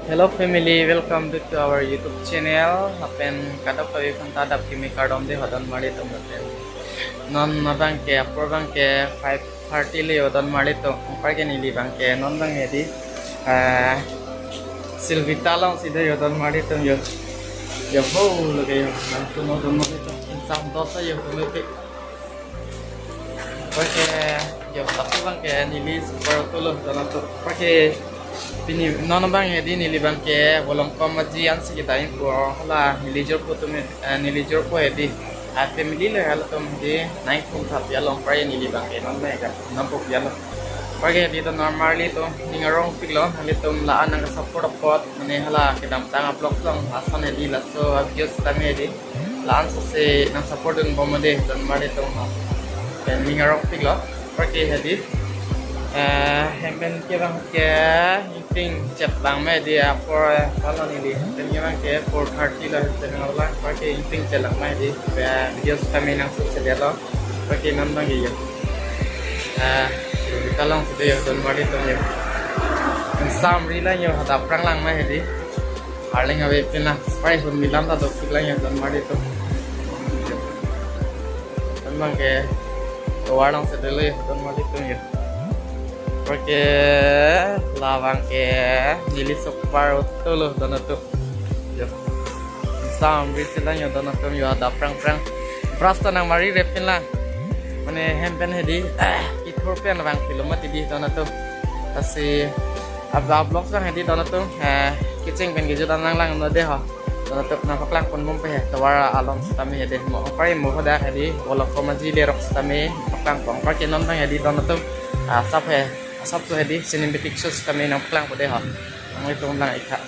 Hello family, welcome back to our YouTube channel. Happen kadap kayo kung tadap kimi kardom de hodan mali to natin. Non nabang ke apor bang ke 5:30 le hodan mali to. Upar ke nili bang ke non bang hedi. Silvita lang sida hodan mali to yo. Yo ho lagi yo. Langsung hodan mali to. Insam dosa yo kumipik. Upar ke yo tapi bang ke nili super tulo hodan to. Upar ke Pini nono bang hedi nili bang ke bolong komaji ansi kita info hala nilijor po tume nilijor po hedi family le hala tum hedi naik pun thap ya long pray nili bang ke non bang ka nampo ya lo pagi hedi to normally to ningarong piglo hali tum laan ang support pot mane hala kita tanga blog long asan hedi laso abjus tame hedi laan se nang support dun bomade don mari to ha ningarong piglo pagi hedi hemben ke bang ke ting chat bang me dia for kalau ni dan yang ke 4:30 lah tengah lah pakai ting chat lang me di video kami nang sukses dia lo pakai nan bang ya kalau sudah don mari tu ya sam rila yo hada prang lang me di harling abe pina pai hun milam ta dok lang ya don mari tu dan bang ke warang sudah le don mari tu ya Porque lavang ke nili sopar utolo donato. Yo. Sam bisilanya donato yo ada prang Prasta nang mari repin lang. Mane hempen hedi Ethiopian bang kilometer di donato. Kasi abda blog sang hedi donato. Kicing pen gijo danang lang no de ho. Donato napak lang pun mumpe tawara along stami hedi mo pare mo hoda hedi wala komaji le rok stami pakang pang pake non bang hedi donato. Sap he sab tu hedi cinematic shots kami nang pelang pada ha ang itu lang ikha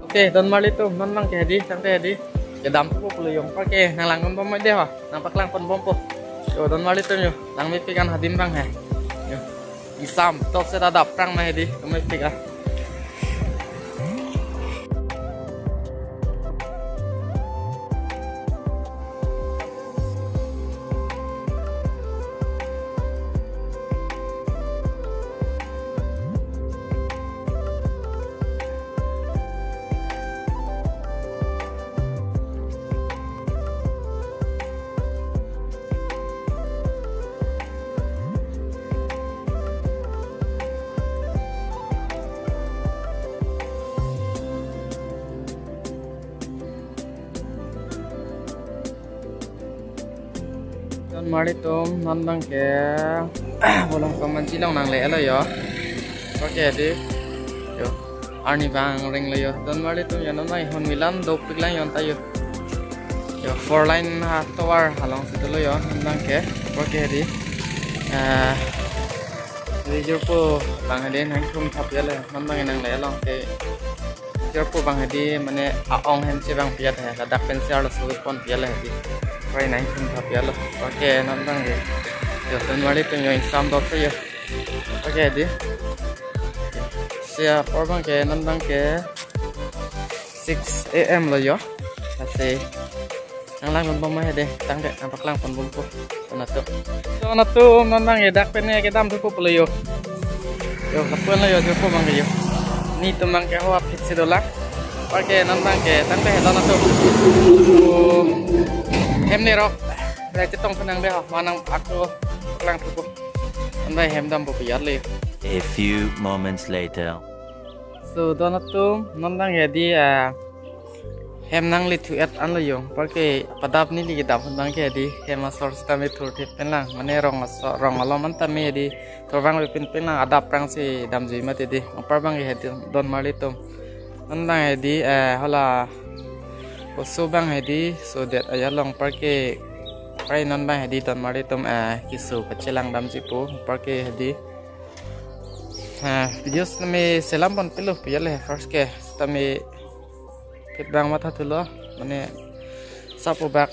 Oke, don mali tu non lang ke hedi sampai hedi ke dam po pulo yung parke nang langon po mo de ho nampak lang pon bompo yo don mali to yo nang mi pikan hadim bang he yo isam to se da prang ma hedi mi pika mari tom nandang ke bolong kamanci lang nang le lo yo oke di yo arni bang ring lo yo don mari tom yan nai hon milam do piglang yon tayo yo 4 line tower halong situ lo yo nandang ke oke di jurpo bang hadi nang kum thap ya le nandang nang le long ke jurpo bang hadi mane aong hem se bang piat ha dak pensar lo su pon piat le hadi Right now, I'm okay, nandang ge. Yo, don mali tu yo insam dot yo. Okay, di. Sia porbang ke nandang ke 6 AM lo yo. Kasi ang lang bon mo hede, tang de nampak lang pon bumpo. Nato. So nato nandang ge dak pen ke dam tu ko yo. Yo, kapon lo yo ko bang yo. Ni tu mang ke ho apit si dola. Okay, nandang ke tang de don nato. Hem ni rok, saya cetong penang deh, manang aku kelang tubuh, andai hem dam berpiat le. A few moments later. So donat tu nandang jadi hem nang litu at an lo yung, porque padap ni lagi dap nang jadi hem asor stame turti penlang, mana rong alaman tame jadi terbang lepin penlang ada perang si dam jima tadi, apa bang jadi don mali tu, nandang jadi hala Subang hedi so that ayalong parke pray non bang hedi don mari tom kisu pacelang dam jipu parke hedi videos nami selam pon pilu piyale first ke tami kitbang mata tulo mane sapu bak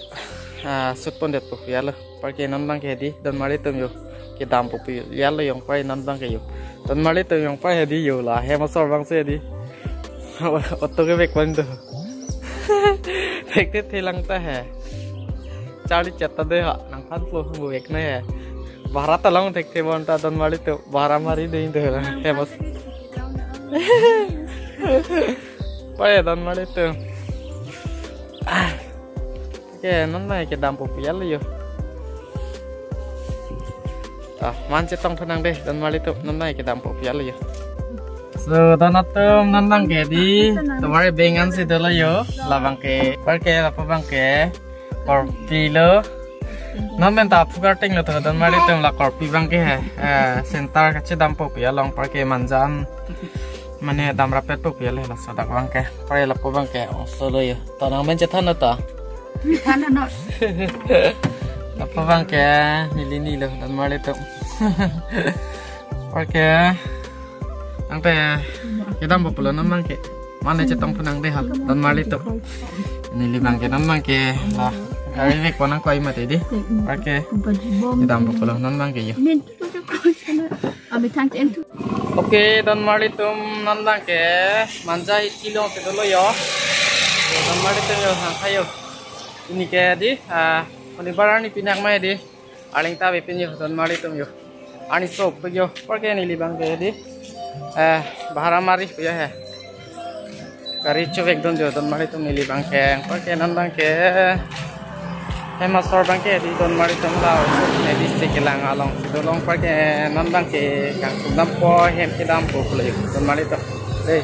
สุดปนเด็ดปุ๊บยัลเลยเพราะแกนั่นบางแกดีดันมาลิตุมอยู่แกดำปุ๊บยัลเลยยังไปนั่นบางแกอยู่ดันมาลิตุมยังไปดีอยู่ละเฮมาสอร์บางเสียดีอดตัวก็เบกวันเดียวเบกที่ทีหลังตาแห่เจ้าลิจัดตาเดียวนังพันฟลูบุเบกนี่แห่บาราตะลองเทคเทบอนตาดันมาลิตุบารามารีเดียนเดียวเฮมาไปดันมาลิตุแกนั่นไงแกดำปุ๊บยัลเลยอยู่มันจะต้องพนังเด้ดันมาลิตุนั่นไงแกดำปุ๊บยัลเลยอยู่so dan atum nandang ke di tumare bengan si dolo yo labang ke par ke apa bang ke korpi lo non men ta pugar ting lo to dan mari tum la korpi bang ke hai center ka che dam pop ya long par ke manjan mane dam rapet pop ya le la sadak bang ke par la po bang ke solo yo ta nang men che than ta than no apa bang ke nili lo dan mari tum par ke ang te kita mau pulang namang ke mana cetong punang deh hal dan mali tu ini libang ke namang ke lah hari ini konang kau imat ini pakai kita mau pulang namang ke yo oke dan mali tu namang ke manja kilo ke dulu yo dan mali tu yo hangkai yo ini ke di penibaran ni pinang mai di aling tabi pinyo dan mali tu yo ani sop yo pakai ini libang ke di bahara mari ya है करी चुप एकदम जो दोन मारी तुम नीली बंके पर के नन बंके है मस्तर बंके दी दोन मारी तुम लाओ नेदी से के लांग आलों तो लोंग पर के नन बंके कांग तुम दम पो हेम के दम पो पुले दोन मारी तो ले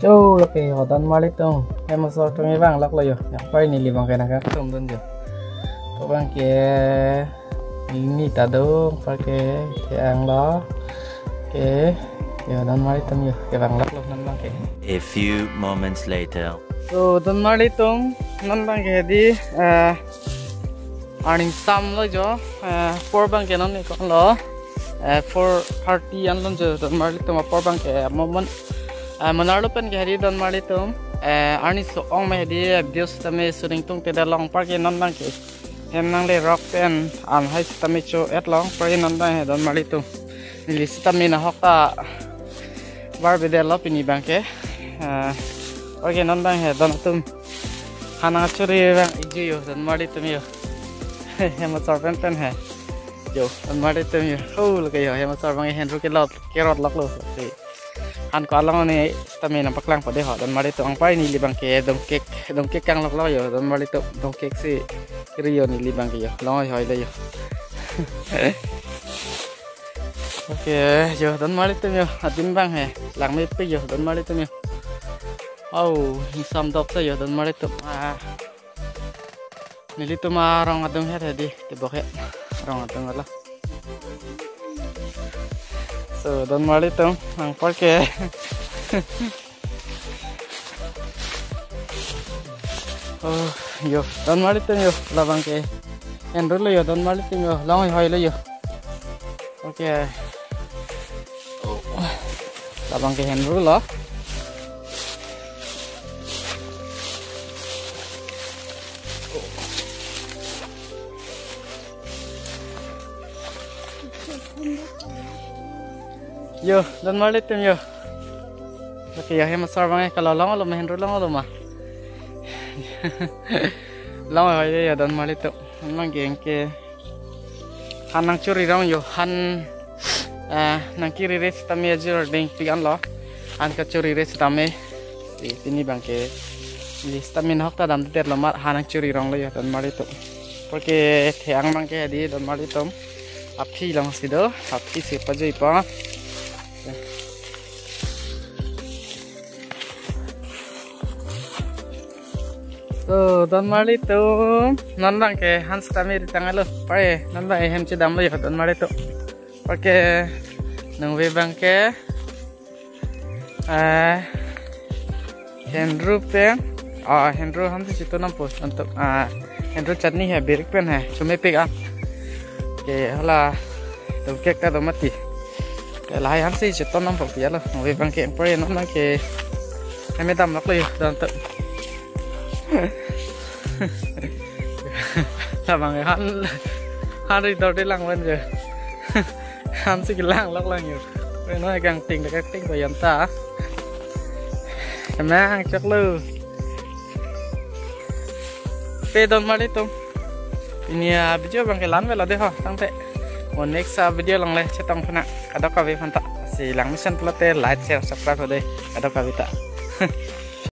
जो लगे हो दोन मारी तुम है मस्तर तुम ये बंग लग लो यो पर नीली बंके ना कर तुम दोन जो तो बंके ini tado pakai yang lo ke ya dan mari tum ya ke bang lak lo nan bang ke a few moments later so dan mari tum nan bang ke di earning sam lo jo for bang ke nan ni kon lo for party an lo jo dan mari tum for bang ke moment manarlo pen ke hari dan mari tum earning so ong me di abuse tame suring tung te da long par ke nan bang ke em nang le rock pen an hai stamicho et long pray nan da he don mali tu ni stamina hokta bar develop ni banke oke nan da he don tum hana churi bang iju yo don mali tu yo hem sor pen pen he yo don mali tu yo ho le yo hem sor bang hen ru ke lot kerot lok lo han ko long ni stamina paklang pade ho don mali tu ang pai ni li bang ke dom kek kang lok lo yo don mali tu dom kek si Rio ni libang ke yo, long hoi le yo. Oke, yo don mali tu yo, adim bang he, lang me pe yo don mali tu yo. Oh, ni sam dok sa yo don mali tu. Nili tu ma rong adung he tadi, tibok he, rong adung ala. So don mali tu, ang parke. Oh, yo, don mali tu yo, labang ke, endur le yo, don mali tu yo, long hoi le yo. Okay, labang ke endur lo. Yo, don mali tu yo. Okay, ya, hem sar bang kalau long lo endur long lo ma. Long hoi le yo, don mali tu. Mang geng ke han nang curi rong yo han nang kiri res tame ajur ding pigan lo han ka curi res tame ini bang ke list tame nok ta dam ter lo mar han nang curi rong lo yo don mali tu porque thiang bang ke di don mali tom api long sido api se pa joi pa so don mali tu non bang ke hans tame di tangan lo pare non bang hem che dam lo yo don mali tu porque nang we bang ke Henry pen Henry ham se chitu nam post untuk Henry chutney hai berik pen hai chume pek a ke hala tu kek ta do mati ke lai ham se chitu nam pok ya lo we bang ke pare non bang ke hem dam lok lo yo don tu Làm bằng hắn đi đâu đi lăng bên giờ hắn sẽ lăng lắc lăng nhiều với nó càng tình là các tính của dân ta em nè chắc lư pe don mari tum ini video bang kelan vela deh ho sampai next video lang leh cetang puna ada kawe mantap si lang mission pelote like share subscribe deh ada kawe tak